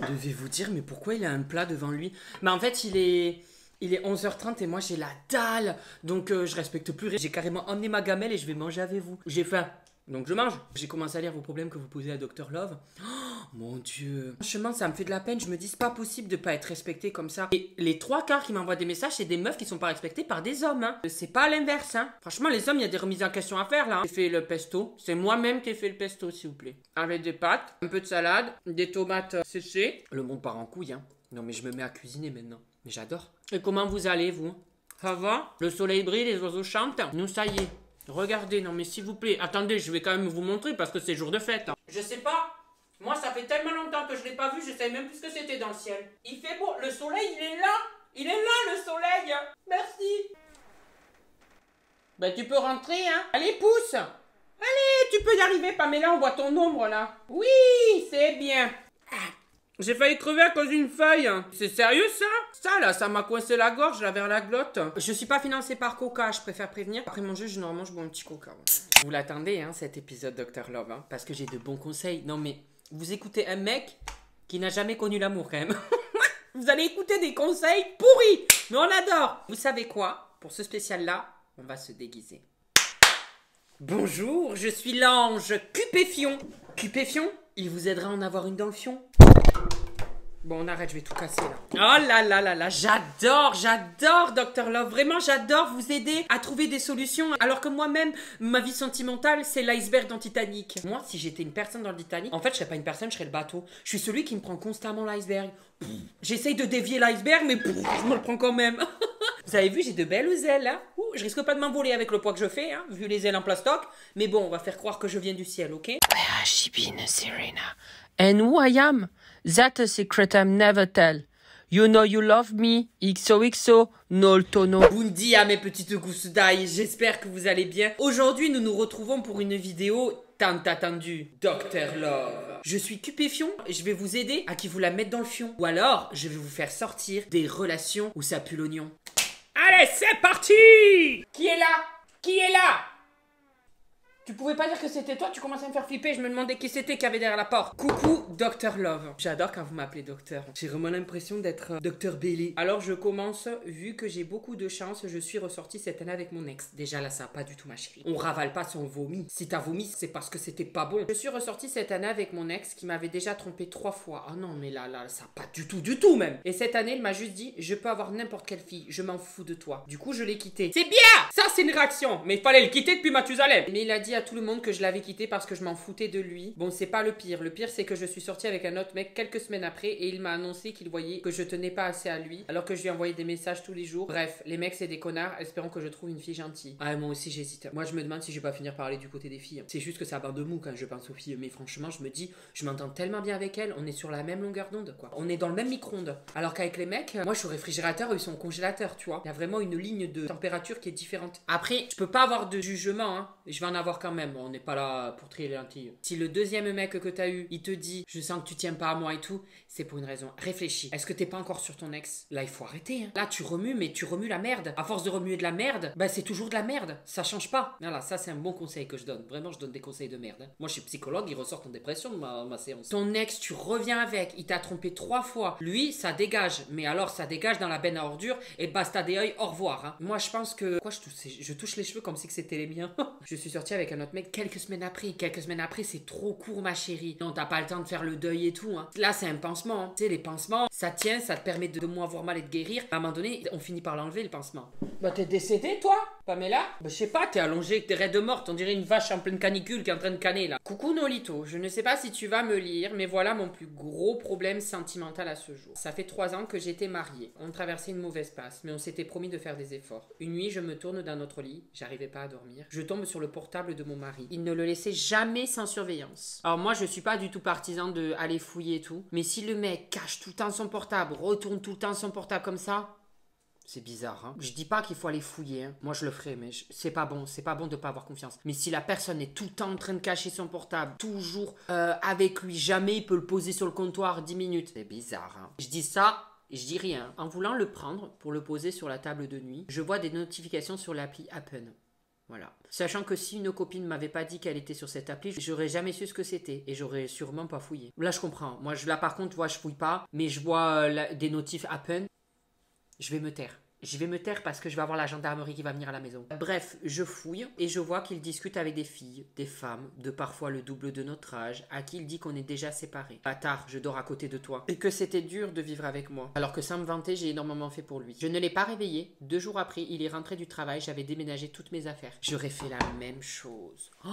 devais vous dire, mais pourquoi il a un plat devant lui? Mais en fait, il est 11h30 et moi j'ai la dalle. Donc je respecte plus rien. J'ai carrément emmené ma gamelle et je vais manger avec vous. J'ai faim. Donc je mange. J'ai commencé à lire vos problèmes que vous posez à Dr Love. Oh mon dieu. Franchement, ça me fait de la peine. Je me dis, c'est pas possible de pas être respecté comme ça. Et les trois quarts qui m'envoient des messages, c'est des meufs qui sont pas respectées par des hommes. Hein. C'est pas l'inverse. Hein. Franchement, les hommes, il y a des remises en question à faire là. J'ai fait le pesto. C'est moi-même qui ai fait le pesto, s'il vous plaît. Avec des pâtes, un peu de salade, des tomates séchées. Le monde part en couille. Hein. Non, mais je me mets à cuisiner maintenant. Mais j'adore. Et comment vous allez, vous? Ça va? Le soleil brille, les oiseaux chantent. Nous, ça y est. Regardez, non mais s'il vous plaît. Attendez, je vais quand même vous montrer parce que c'est jour de fête. Hein. Je sais pas. Moi, ça fait tellement longtemps que je l'ai pas vu, je sais même plus ce que c'était dans le ciel. Il fait beau. Le soleil, il est là. Il est là, le soleil. Merci. Ben, tu peux rentrer, hein. Allez, pousse. Allez, tu peux y arriver, Pamela, on voit ton ombre, là. Oui, c'est bien. J'ai failli crever à cause d'une feuille. C'est sérieux ça? Ça là, ça m'a coincé la gorge là vers la glotte. Je suis pas financée par Coca, je préfère prévenir. Après manger, normalement je bois un petit Coca. Ouais. Vous l'attendez hein, cet épisode Dr Love, hein, parce que j'ai de bons conseils. Non mais, vous écoutez un mec qui n'a jamais connu l'amour quand même. Vous allez écouter des conseils pourris, mais on adore. Vous savez quoi? Pour ce spécial là, on va se déguiser. Bonjour, je suis l'ange Cupéfion. Cupéfion, il vous aidera à en avoir une dans le fion. Bon, on arrête, je vais tout casser là. Oh là là là là, j'adore Dr Love. Vraiment, j'adore vous aider à trouver des solutions. Alors que moi-même, ma vie sentimentale, c'est l'iceberg dans Titanic. Moi, si j'étais une personne dans le Titanic, en fait, je serais pas une personne, je serais le bateau. Je suis celui qui me prend constamment l'iceberg. J'essaye de dévier l'iceberg, mais je me le prends quand même. Vous avez vu, j'ai de belles ailes, hein. Je risque pas de m'envoler avec le poids que je fais, hein, vu les ailes en plastoc. Mais bon, on va faire croire que je viens du ciel, ok? Where has she been, Serena? And who I am? That's a secret I'm never tell. You know you love me, XOXO, no tono. Bundi à mes petites gousses d'ail, j'espère que vous allez bien. Aujourd'hui, nous nous retrouvons pour une vidéo tant attendue, Dr Love. Je suis Cupéfion et je vais vous aider à qui vous la mettre dans le fion. Ou alors, je vais vous faire sortir des relations où ça pue l'oignon. Allez, c'est parti! Qui est là? Qui est là? Tu pouvais pas dire que c'était toi, tu commençais à me faire flipper, je me demandais qui c'était qu'il y avait derrière la porte. Coucou, Dr Love. J'adore quand vous m'appelez docteur. J'ai vraiment l'impression d'être Dr Bailey. Alors je commence, vu que j'ai beaucoup de chance, je suis ressortie cette année avec mon ex. Déjà là, ça va pas du tout ma chérie. On ravale pas si on vomit. Si t'as vomi, c'est parce que c'était pas bon. Je suis ressortie cette année avec mon ex qui m'avait déjà trompé 3 fois. Oh non, mais là, ça va pas du tout même. Et cette année, il m'a juste dit, je peux avoir n'importe quelle fille, je m'en fous de toi. Du coup, je l'ai quitté. C'est bien! Ça, c'est une réaction. Mais il fallait le quitter depuis Mathusalem. Mais il a dit à tout le monde que je l'avais quitté parce que je m'en foutais de lui. Bon, c'est pas le pire. Le pire, c'est que je suis sortie avec un autre mec quelques semaines après et il m'a annoncé qu'il voyait que je tenais pas assez à lui alors que je lui envoyais des messages tous les jours. Bref, les mecs, c'est des connards. Espérons que je trouve une fille gentille. Ah, moi aussi, j'hésite. Moi, je me demande si je vais pas finir par aller du côté des filles. C'est juste que ça barre de mou quand je pense aux filles. Mais franchement, je me dis, je m'entends tellement bien avec elles. On est sur la même longueur d'onde, quoi. On est dans le même micro-ondes. Alors qu'avec les mecs, moi, je suis au réfrigérateur, eux, ils sont au congélateur, tu vois. Il y a vraiment une ligne de température qui est différente. Après, je peux pas avoir de jugement, hein. Je vais en avoir quand même. On n'est pas là pour trier les lentilles. Si le deuxième mec que t'as eu, il te dit je sens que tu tiens pas à moi et tout, c'est pour une raison. Réfléchis. Est-ce que t'es pas encore sur ton ex? Là, il faut arrêter. Hein. Là, tu remues, mais tu remues la merde. À force de remuer de la merde, bah c'est toujours de la merde. Ça change pas. Voilà, ça c'est un bon conseil que je donne. Vraiment, je donne des conseils de merde. Hein. Moi, je suis psychologue, il ressort en dépression de ma séance. Ton ex, tu reviens avec, il t'a trompé 3 fois. Lui, ça dégage. Mais alors, ça dégage dans la benne à ordures et basta des œils, au revoir. Hein. Moi, je pense que... Quoi, je touche les cheveux comme si c'était les miens. Je suis sortie avec un autre mec quelques semaines après. Quelques semaines après, c'est trop court, ma chérie. Non, t'as pas le temps de faire le deuil et tout. Hein. Là, c'est un pansement. Hein. Tu sais, les pansements, ça tient, ça te permet de moins avoir mal et de guérir. À un moment donné, on finit par l'enlever, le pansement. Bah, t'es décédée, toi, Pamela? Bah, je sais pas, t'es allongée avec tes raies de morte. On dirait une vache en pleine canicule qui est en train de canner, là. Coucou, Nolito. Je ne sais pas si tu vas me lire, mais voilà mon plus gros problème sentimental à ce jour. Ça fait 3 ans que j'étais mariée. On traversait une mauvaise passe, mais on s'était promis de faire des efforts. Une nuit, je me tourne dans notre lit. J'arrivais pas à dormir. Je tombe sur le portable de mon mari. Il ne le laissait jamais sans surveillance. Alors moi, je suis pas du tout partisan de aller fouiller et tout. Mais si le mec cache tout le temps son portable, retourne tout le temps son portable comme ça... C'est bizarre, hein. Je dis pas qu'il faut aller fouiller, hein. Moi je le ferai, mais c'est pas bon de pas avoir confiance. Mais si la personne est tout le temps en train de cacher son portable, toujours avec lui, jamais il peut le poser sur le comptoir 10 minutes. C'est bizarre, hein. Je dis ça, je dis rien. En voulant le prendre pour le poser sur la table de nuit, je vois des notifications sur l'appli Appen. Voilà. Sachant que si une copine m'avait pas dit qu'elle était sur cette appli, j'aurais jamais su ce que c'était et j'aurais sûrement pas fouillé. Là, je comprends. Moi, là, par contre, je fouille pas, mais je vois des notifs happen. Je vais me taire. Je vais me taire parce que je vais avoir la gendarmerie qui va venir à la maison. Bref, je fouille et je vois qu'il discute avec des filles, des femmes, de parfois le double de notre âge, à qui il dit qu'on est déjà séparés. Bâtard, je dors à côté de toi. Et que c'était dur de vivre avec moi. Alors que sans me vanter, j'ai énormément fait pour lui. Je ne l'ai pas réveillé. 2 jours après, il est rentré du travail, j'avais déménagé toutes mes affaires. J'aurais fait la même chose. Oh,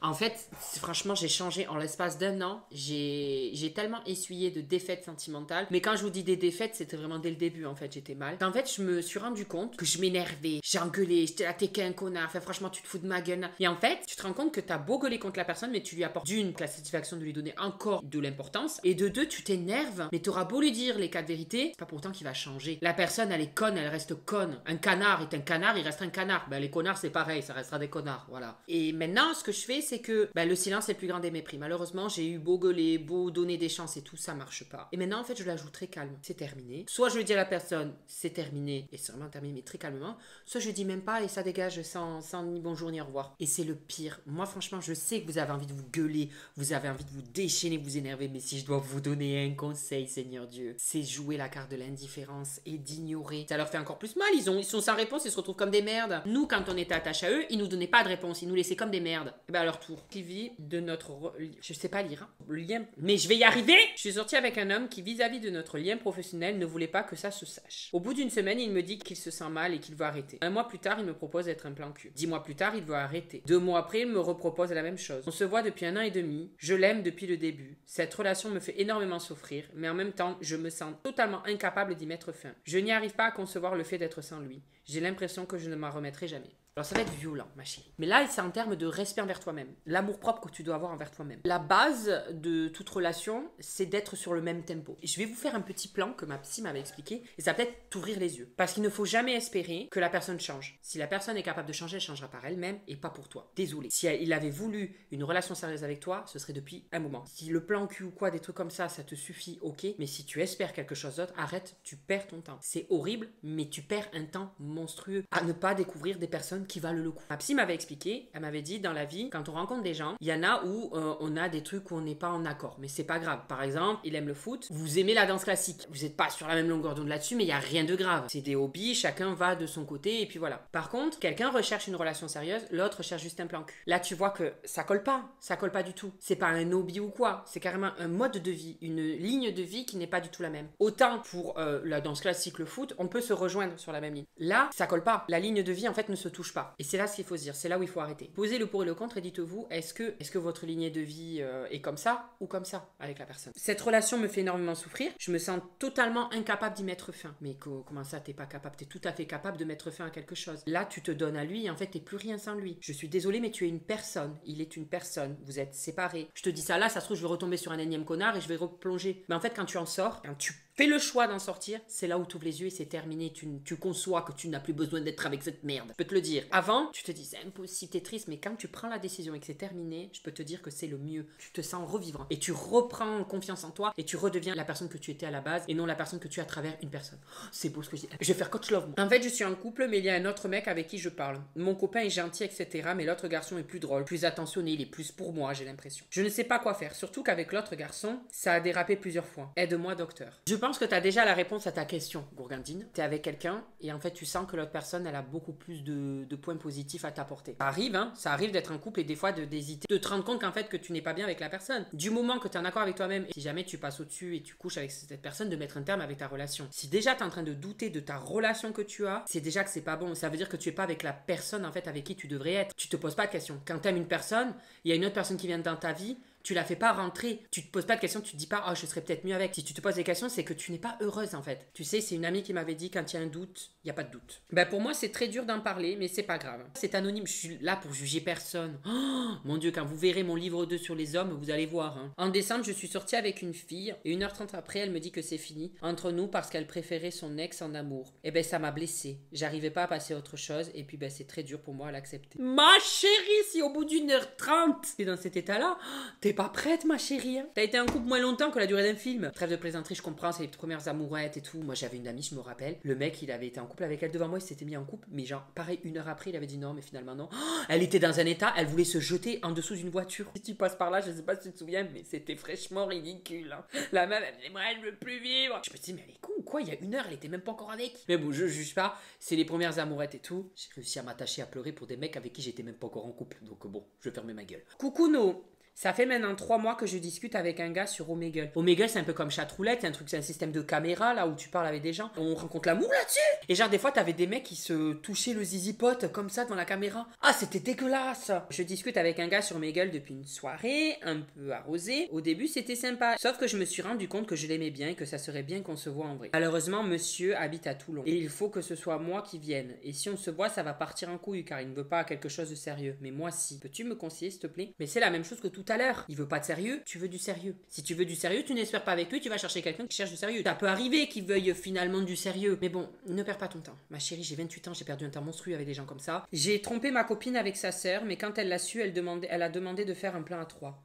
en fait, franchement, j'ai changé en l'espace d'1 an. J'ai tellement essuyé de défaites sentimentales. Mais quand je vous dis des défaites, c'était vraiment dès le début, en fait, j'étais mal. En fait, je me suis rendu compte que je m'énervais, j'engueulais, j'étais là, t'es qu'un connard, enfin franchement tu te fous de ma gueule. Et en fait, tu te rends compte que t'as beau gueuler contre la personne, mais tu lui apportes d'une, la satisfaction de lui donner encore de l'importance, et de 2, tu t'énerves, mais t'auras beau lui dire les 4 vérités, c'est pas pourtant qu'il va changer. La personne, elle est conne, elle reste conne. Un canard est un canard, il reste un canard. Ben les connards c'est pareil, ça restera des connards, voilà. Et maintenant, ce que je fais, c'est que le silence est le plus grand des mépris. Malheureusement, j'ai eu beau gueuler, beau donner des chances et tout, ça marche pas. Et maintenant, en fait, je la joue très calme. C'est terminé. Soit je dis à la personne, c'est terminé, et c'est vraiment terminé, mais très calmement, soit je dis même pas et ça dégage sans ni bonjour ni au revoir. Et c'est le pire. Moi franchement, je sais que vous avez envie de vous gueuler, vous avez envie de vous déchaîner, vous énerver, mais si je dois vous donner un conseil, Seigneur Dieu, c'est jouer la carte de l'indifférence et d'ignorer. Ça leur fait encore plus mal, ils sont sans réponse, ils se retrouvent comme des merdes. Nous, quand on était attachés à eux, ils nous donnaient pas de réponse, ils nous laissaient comme des merdes. Et ben à leur tour, qui vit de notre... Je sais pas lire, hein, lien... Mais je vais y arriver. Je suis sortie avec un homme qui, vis-à-vis de notre lien professionnel, ne voulait pas que ça se sache. Au bout d'une semaine, il me dit qu'il se sent mal et qu'il veut arrêter. 1 mois plus tard, il me propose d'être un plan cul. 10 mois plus tard, il veut arrêter. 2 mois après, il me repropose la même chose. On se voit depuis 1 an et demi. Je l'aime depuis le début. Cette relation me fait énormément souffrir, mais en même temps, je me sens totalement incapable d'y mettre fin. Je n'y arrive pas à concevoir le fait d'être sans lui. J'ai l'impression que je ne m'en remettrai jamais. Alors ça va être violent, ma chérie. Mais là, c'est en termes de respect envers toi-même. L'amour propre que tu dois avoir envers toi-même. La base de toute relation, c'est d'être sur le même tempo. Et je vais vous faire un petit plan que ma psy m'avait expliqué, et ça va peut-être t'ouvrir les yeux. Parce qu'il ne faut jamais espérer que la personne change. Si la personne est capable de changer, elle changera par elle-même et pas pour toi. Désolé. Si il avait voulu une relation sérieuse avec toi, ce serait depuis un moment. Si le plan cul ou quoi, des trucs comme ça te suffit, ok. Mais si tu espères quelque chose d'autre, arrête, tu perds ton temps. C'est horrible, mais tu perds un temps monstrueux à ne pas découvrir des personnes qui valent le coup. Ma psy m'avait expliqué, elle m'avait dit, dans la vie, quand on rencontre des gens, il y en a où on a des trucs où on n'est pas en accord, mais c'est pas grave. Par exemple, il aime le foot, vous aimez la danse classique, vous n'êtes pas sur la même longueur d'onde là-dessus, mais il y a rien de grave. C'est des hobbies, chacun va de son côté et puis voilà. Par contre, quelqu'un recherche une relation sérieuse, l'autre recherche juste un plan cul. Là, tu vois que ça colle pas du tout. C'est pas un hobby ou quoi, c'est carrément un mode de vie, une ligne de vie qui n'est pas du tout la même. Autant pour la danse classique, le foot, on peut se rejoindre sur la même ligne. Là, ça colle pas. La ligne de vie en fait ne se touche pas. Et c'est là ce qu'il faut se dire, c'est là où il faut arrêter. Posez le pour et le contre et dites-vous, est-ce que votre lignée de vie est comme ça ou comme ça avec la personne. Cette relation me fait énormément souffrir, je me sens totalement incapable d'y mettre fin. Mais comment ça, t'es pas capable? T'es tout à fait capable de mettre fin à quelque chose. Là, tu te donnes à lui et en fait, t'es plus rien sans lui. Je suis désolée, mais tu es une personne. Il est une personne. Vous êtes séparés. Je te dis ça là, ça se trouve, je vais retomber sur un énième connard et je vais replonger. Mais en fait, quand tu en sors, quand tu fais le choix d'en sortir, c'est là où tu ouvres les yeux et c'est terminé. Tu conçois que tu n'as plus besoin d'être avec cette merde. Je peux te le dire. Avant, tu te dis, c'est impossible, t'es triste, mais quand tu prends la décision et que c'est terminé, je peux te dire que c'est le mieux. Tu te sens revivre et tu reprends confiance en toi et tu redeviens la personne que tu étais à la base et non la personne que tu es à travers une personne. Oh, c'est beau ce que je dis. Je vais faire coach love. En fait, je suis en couple, mais il y a un autre mec avec qui je parle. Mon copain est gentil, etc. Mais l'autre garçon est plus drôle, plus attentionné, il est plus pour moi, j'ai l'impression. Je ne sais pas quoi faire, surtout qu'avec l'autre garçon, ça a dérapé plusieurs fois. Aide-moi, docteur. Je pense que tu as déjà la réponse à ta question, Gourgandine. Tu es avec quelqu'un et en fait, tu sens que l'autre personne, elle a beaucoup plus de points positifs à t'apporter. Ça arrive, hein, ça arrive d'être en couple et des fois d'hésiter, de te rendre compte qu'en fait, que tu n'es pas bien avec la personne. Du moment que tu es en accord avec toi-même, et si jamais tu passes au-dessus et tu couches avec cette personne, de mettre un terme avec ta relation. Si déjà tu es en train de douter de ta relation que tu as, c'est déjà que c'est pas bon. Ça veut dire que tu es pas avec la personne en fait avec qui tu devrais être. Tu te poses pas de questions. Quand tu aimes une personne, il y a une autre personne qui vient dans ta vie, tu la fais pas rentrer, tu te poses pas de questions, tu te dis pas oh je serais peut-être mieux avec. Si tu te poses des questions, c'est que tu n'es pas heureuse en fait. Tu sais, c'est une amie qui m'avait dit quand il y a un doute, il y a pas de doute. Ben pour moi, c'est très dur d'en parler, mais c'est pas grave. C'est anonyme, je suis là pour juger personne. Oh mon Dieu, quand vous verrez mon livre 2 sur les hommes, vous allez voir. Hein. En décembre, je suis sortie avec une fille et 1h30 après, elle me dit que c'est fini entre nous parce qu'elle préférait son ex en amour. Et ben ça m'a blessée. J'arrivais pas à passer à autre chose et puis c'est très dur pour moi à l'accepter. Ma chérie, si au bout d'1h30 t'es dans cet état-là, t'es t'es pas prête, ma chérie, hein. T'as été en couple moins longtemps que la durée d'un film. Trêve de plaisanterie, je comprends, c'est les premières amourettes et tout. Moi, j'avais une amie, je me rappelle. Le mec, il avait été en couple avec elle devant moi, il s'était mis en couple. Mais genre, pareil, 1 heure après, il avait dit non, mais finalement non. Oh, elle était dans un état, elle voulait se jeter en dessous d'une voiture. Si tu passes par là, je sais pas si tu te souviens, mais c'était fraîchement ridicule, hein. La meuf, elle me disait, moi, je veux plus vivre. Je me dis, mais elle est con ou quoi? Il y a 1 heure, elle était même pas encore avec. Mais bon, je juge pas. C'est les premières amourettes et tout. J'ai réussi à m'attacher à pleurer pour des mecs avec qui j'étais même pas encore en couple. Donc bon, je vais fermer ma gueule. Coucou No. Ça fait maintenant 3 mois que je discute avec un gars sur Omegle. Omegle, c'est un peu comme Chatroulette, c'est un système de caméra là où tu parles avec des gens. On rencontre l'amour là-dessus. Et genre des fois t'avais des mecs qui se touchaient le zizipote comme ça devant la caméra. Ah, c'était dégueulasse. Je discute avec un gars sur Omegle depuis une soirée, un peu arrosée. Au début c'était sympa, sauf que je me suis rendu compte que je l'aimais bien et que ça serait bien qu'on se voit en vrai. Malheureusement, monsieur habite à Toulon et il faut que ce soit moi qui vienne. Et si on se voit, ça va partir en couille car il ne veut pas quelque chose de sérieux. Mais moi si. Peux-tu me conseiller s'il te plaît? Mais c'est la même chose que tout à l'heure. Il veut pas de sérieux, tu veux du sérieux. Si tu veux du sérieux, tu n'espères pas avec lui, tu vas chercher quelqu'un qui cherche du sérieux. Ça peut arriver qu'il veuille finalement du sérieux. Mais bon, ne perds pas ton temps. Ma chérie, j'ai 28 ans, j'ai perdu un temps monstrueux avec des gens comme ça. J'ai trompé ma copine avec sa sœur, mais quand elle l'a su, elle a demandé de faire un plan à 3.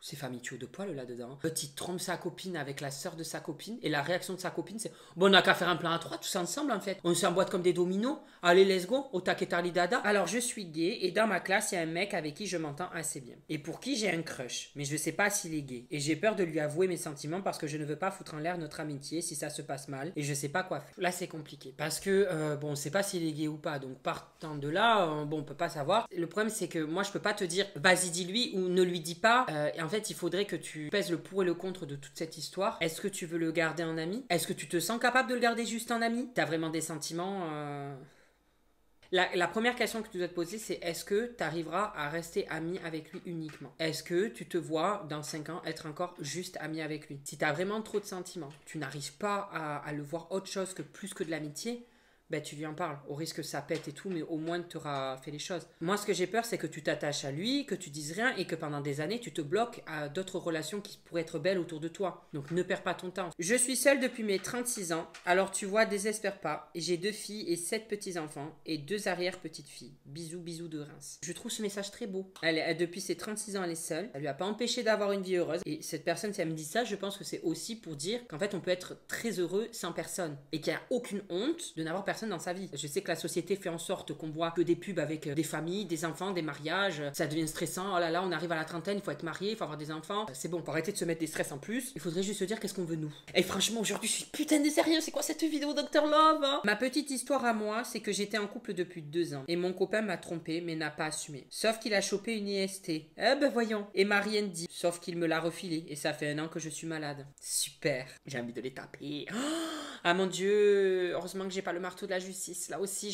C'est famille de poil là-dedans. Petit trompe sa copine avec la sœur de sa copine et la réaction de sa copine c'est bon, on n'a qu'à faire un plan à 3 tous ensemble en fait. On s'emboîte comme des dominos. Allez, let's go, au taquetali dada. Alors je suis gay et dans ma classe il y a un mec avec qui je m'entends assez bien et pour qui j'ai un crush, mais je sais pas s'il est gay et j'ai peur de lui avouer mes sentiments parce que je ne veux pas foutre en l'air notre amitié si ça se passe mal et je sais pas quoi faire. Là c'est compliqué parce que bon, on sait pas s'il est gay ou pas, donc partant de là, bon, on peut pas savoir. Le problème c'est que moi je peux pas te dire vas-y dis-lui ou ne lui dis pas. En fait, il faudrait que tu pèses le pour et le contre de toute cette histoire. Est-ce que tu veux le garder en ami? Est-ce que tu te sens capable de le garder juste en ami? T'as vraiment des sentiments La première question que tu dois te poser, c'est est-ce que tu arriveras à rester ami avec lui uniquement? Est-ce que tu te vois dans 5 ans être encore juste ami avec lui? Si tu as vraiment trop de sentiments, tu n'arrives pas à le voir autre chose que plus que de l'amitié, ben tu lui en parles, au risque que ça pète et tout, mais au moins tu auras fait les choses. Moi, ce que j'ai peur, c'est que tu t'attaches à lui, que tu dises rien et que pendant des années, tu te bloques à d'autres relations qui pourraient être belles autour de toi. Donc ne perds pas ton temps. Je suis seule depuis mes 36 ans, alors tu vois, désespère pas. J'ai 2 filles et 7 petits-enfants et 2 arrière-petites-filles. Bisous, bisous de Reims. Je trouve ce message très beau. Depuis ses 36 ans, elle est seule. Ça lui a pas empêché d'avoir une vie heureuse. Et cette personne, si elle me dit ça, je pense que c'est aussi pour dire qu'en fait, on peut être très heureux sans personne. Et qu'il n'y a aucune honte de n'avoir personne dans sa vie. Je sais que la société fait en sorte qu'on voit que des pubs avec des familles, des enfants, des mariages. Ça devient stressant. Oh là là, on arrive à la trentaine, il faut être marié, il faut avoir des enfants. C'est bon, pour arrêter de se mettre des stress en plus. Il faudrait juste se dire qu'est-ce qu'on veut nous. Et franchement, aujourd'hui, je suis putain de sérieux. C'est quoi cette vidéo Dr Love, hein? Ma petite histoire à moi, c'est que j'étais en couple depuis 2 ans. Et mon copain m'a trompé, mais n'a pas assumé. Sauf qu'il a chopé une IST. Eh ben voyons. Et m'a rien dit. Sauf qu'il me l'a refilé. Et ça fait 1 an que je suis malade. Super. J'ai envie de les taper. Oh, ah mon Dieu. Heureusement que j'ai pas le marteau de la justice. Là aussi,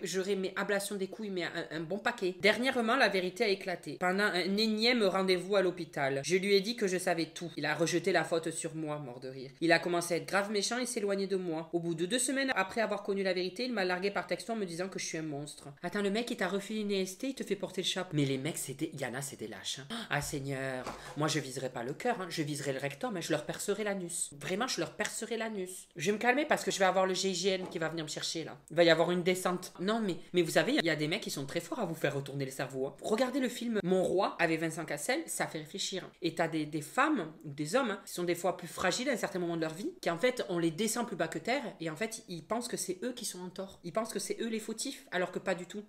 j'aurais mes ablations des couilles, mais un bon paquet. Dernièrement, la vérité a éclaté. Pendant un énième rendez-vous à l'hôpital, je lui ai dit que je savais tout. Il a rejeté la faute sur moi, mort de rire. Il a commencé à être grave méchant et s'éloigner de moi. Au bout de 2 semaines après avoir connu la vérité, il m'a largué par texto en me disant que je suis un monstre. Attends, le mec, il t'a refilé une EST, il te fait porter le chapeau. Mais les mecs, Yana, c'est des lâches. Hein. Ah, Seigneur. Moi, je viserai pas le cœur, hein. Je viserai le rectum, hein. Je leur percerai l'anus. Vraiment, je leur percerai l'anus. Je vais me calmer parce que je vais avoir le GIGN qui va venir me chercher, là. Il va y avoir une descente. Non, mais vous savez, il y a des mecs qui sont très forts à vous faire retourner le cerveau. Hein. Regardez le film Mon Roi avec Vincent Cassel, ça fait réfléchir. Et t'as des femmes ou des hommes qui sont des fois plus fragiles à un certain moment de leur vie, qui en fait, on les descend plus bas que terre, et en fait, ils pensent que c'est eux qui sont en tort. Ils pensent que c'est eux les fautifs, alors que pas du tout.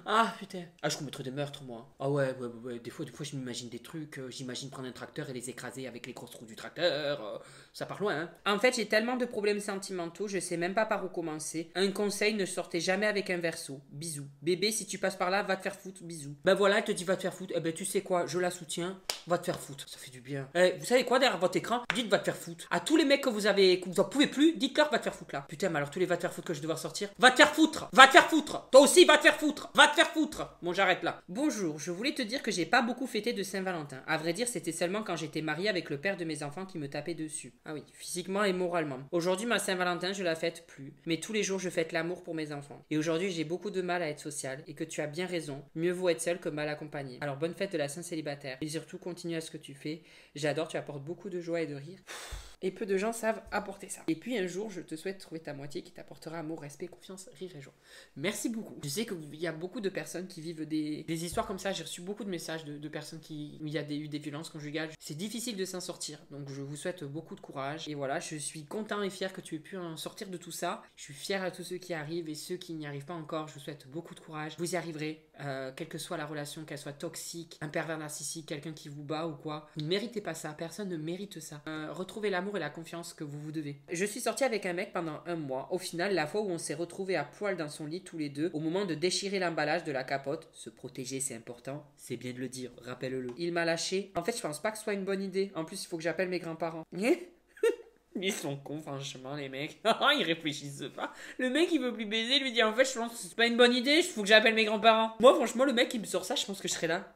Ah, putain. Ah, je commettrais des meurtres, moi. Ah ouais. Des fois, je m'imagine des trucs. J'imagine prendre un tracteur et les écraser avec les grosses roues du tracteur. Ça part loin, hein. En fait, j'ai tellement de problèmes sentimentaux, je sais même pas par où commencer. Un conseil, ne sortez jamais avec un verso. Bisous. Bébé, si tu passes par là, va te faire foutre. Bisous. Ben voilà, elle te dit va te faire foutre. Eh ben tu sais quoi, je la soutiens. Va te faire foutre. Ça fait du bien. Vous savez quoi, derrière votre écran, dites va te faire foutre. À tous les mecs que vous en pouvez plus, dites-leur va te faire foutre là. Putain, mais alors tous les va te faire foutre que je vais devoir sortir. Va te faire foutre. Va te faire foutre. Toi aussi, va te faire foutre. Va te faire foutre. Bon, j'arrête là. Bonjour, je voulais te dire que j'ai pas beaucoup fêté de Saint-Valentin. À vrai dire, c'était seulement quand j'étais mariée avec le père de mes enfants qui me tapait dessus. Ah oui, physiquement et moralement. Aujourd'hui, ma Saint-Valentin, je la fête plus. Mais tous les jours, je fête l'amour pour mes enfants. Et aujourd'hui, j'ai beaucoup de mal à être sociale et que tu as bien raison. Mieux vaut être seul que mal accompagné. Alors bonne fête de la Saint-Célibataire. Et surtout, continue à ce que tu fais. J'adore, tu apportes beaucoup de joie et de rire. Et peu de gens savent apporter ça. Et puis un jour, je te souhaite trouver ta moitié qui t'apportera amour, respect, confiance, rire et joie. Merci beaucoup. Je sais qu'il y a beaucoup de personnes qui vivent des histoires comme ça. J'ai reçu beaucoup de messages de personnes où il y a eu des violences conjugales. C'est difficile de s'en sortir. Donc je vous souhaite beaucoup de courage. Et voilà, je suis content et fier que tu aies pu en sortir de tout ça. Je suis fier à tous ceux qui arrivent et ceux qui n'y arrivent pas encore. Je vous souhaite beaucoup de courage. Vous y arriverez, quelle que soit la relation, qu'elle soit toxique, un pervers narcissique, quelqu'un qui vous bat ou quoi. Vous ne méritez pas ça. Personne ne mérite ça. Retrouvez l'amour et la confiance que vous vous devez. Je suis sortie avec un mec pendant un mois. Au final, la fois où on s'est retrouvés à poil dans son lit tous les deux, au moment de déchirer l'emballage de la capote, se protéger c'est important, c'est bien de le dire, rappelle-le. Il m'a lâché. En fait, je pense pas que ce soit une bonne idée. En plus, il faut que j'appelle mes grands-parents. Ils sont cons, franchement, les mecs. Ils réfléchissent pas. Le mec, il veut plus baiser, lui dit en fait, je pense que c'est pas une bonne idée, il faut que j'appelle mes grands-parents. Moi, franchement, le mec, il me sort ça, je pense que je serais là.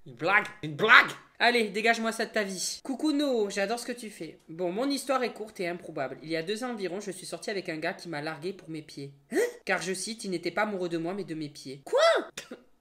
Une blague. Une blague. Allez, dégage-moi ça de ta vie. Coucou No, j'adore ce que tu fais. Bon, mon histoire est courte et improbable. Il y a 2 ans environ, je suis sortie avec un gars qui m'a largué pour mes pieds. Car je cite, il n'était pas amoureux de moi, mais de mes pieds. Quoi?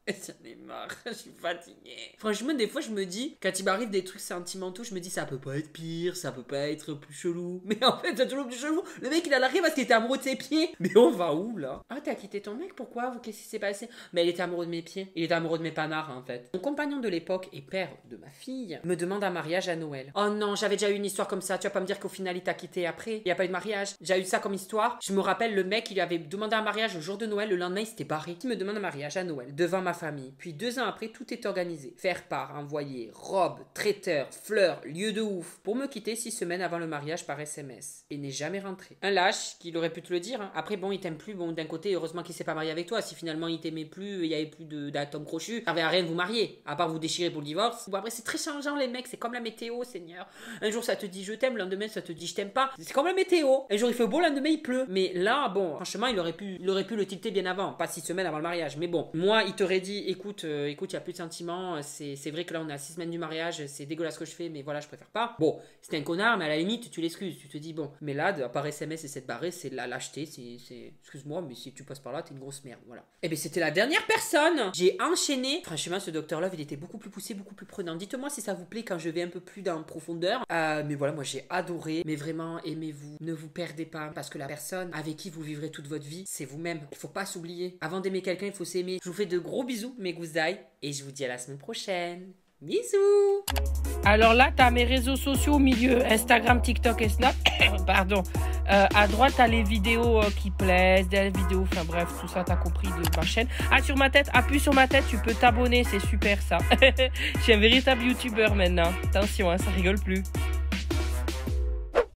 J'en ai marre, je suis fatiguée. Franchement, des fois, je me dis, quand il m'arrive des trucs sentimentaux, je me dis, ça peut pas être pire, ça peut pas être plus chelou. Mais en fait, c'est toujours plus chelou. Le mec, il a largué parce qu'il était amoureux de ses pieds. Mais on va où, là? Ah, t'as quitté ton mec? Pourquoi? Qu'est-ce qui s'est passé? Mais il était amoureux de mes pieds. Il était amoureux de mes panards, en fait. Mon compagnon de l'époque et père de ma fille me demande un mariage à Noël. Oh non, j'avais déjà eu une histoire comme ça. Tu vas pas me dire qu'au final, il t'a quitté après. Il y a pas eu de mariage. J'ai eu ça comme histoire. Je me rappelle, le mec, il lui avait demandé un mariage le jour de Noël. Le lendemain, il s'était barré. Il me demande un mariage à Noël devant ma famille. Puis 2 ans après, tout est organisé. Faire part, envoyer, robe, traiteur, fleurs, lieu de ouf. Pour me quitter 6 semaines avant le mariage par SMS. Et n'est jamais rentré. Un lâche, qu'il aurait pu te le dire. Hein. Après, bon, il t'aime plus. Bon, d'un côté, heureusement qu'il s'est pas marié avec toi. Si finalement il t'aimait plus, il y avait plus d'atomes crochus, ça servait à rien de vous marier. À part vous déchirer pour le divorce. Bon, après, c'est très changeant, les mecs. C'est comme la météo, Seigneur. Un jour, ça te dit je t'aime. Le lendemain, ça te dit je t'aime pas. C'est comme la météo. Un jour, il fait beau, le lendemain, il pleut. Mais là, bon, franchement, il aurait pu le tilter bien avant. Pas 6 semaines avant le mariage. Mais bon, moi, il t'aurait dit écoute, il y a plus de sentiments, c'est vrai que là on est à 6 semaines du mariage, c'est dégueulasse ce que je fais, mais voilà, je préfère pas. Bon, c'était un connard, mais à la limite tu l'excuses, tu te dis bon, mais là par SMS et cette barrée, c'est de la lâcheté, c'est excuse-moi, mais si tu passes par là t'es une grosse merde, voilà. Et bien c'était la dernière personne. J'ai enchaîné. Franchement, ce Dr Love, il était beaucoup plus poussé, beaucoup plus prenant. Dites-moi si ça vous plaît quand je vais un peu plus dans profondeur. Mais voilà, moi j'ai adoré. Mais vraiment, aimez-vous, ne vous perdez pas, parce que la personne avec qui vous vivrez toute votre vie, c'est vous-même. Il faut pas s'oublier. Avant d'aimer quelqu'un, il faut s'aimer. Je vous fais de gros bisous, mes goussailles, et je vous dis à la semaine prochaine. Bisous. Alors là, t'as mes réseaux sociaux au milieu, Instagram, TikTok et Snap. Pardon. À droite, t'as les vidéos qui plaisent, des vidéos, enfin bref, tout ça, t'as compris de ma chaîne. Ah, sur ma tête, appuie sur ma tête, tu peux t'abonner, c'est super ça. Je suis un véritable youtubeur maintenant. Attention, hein, ça rigole plus.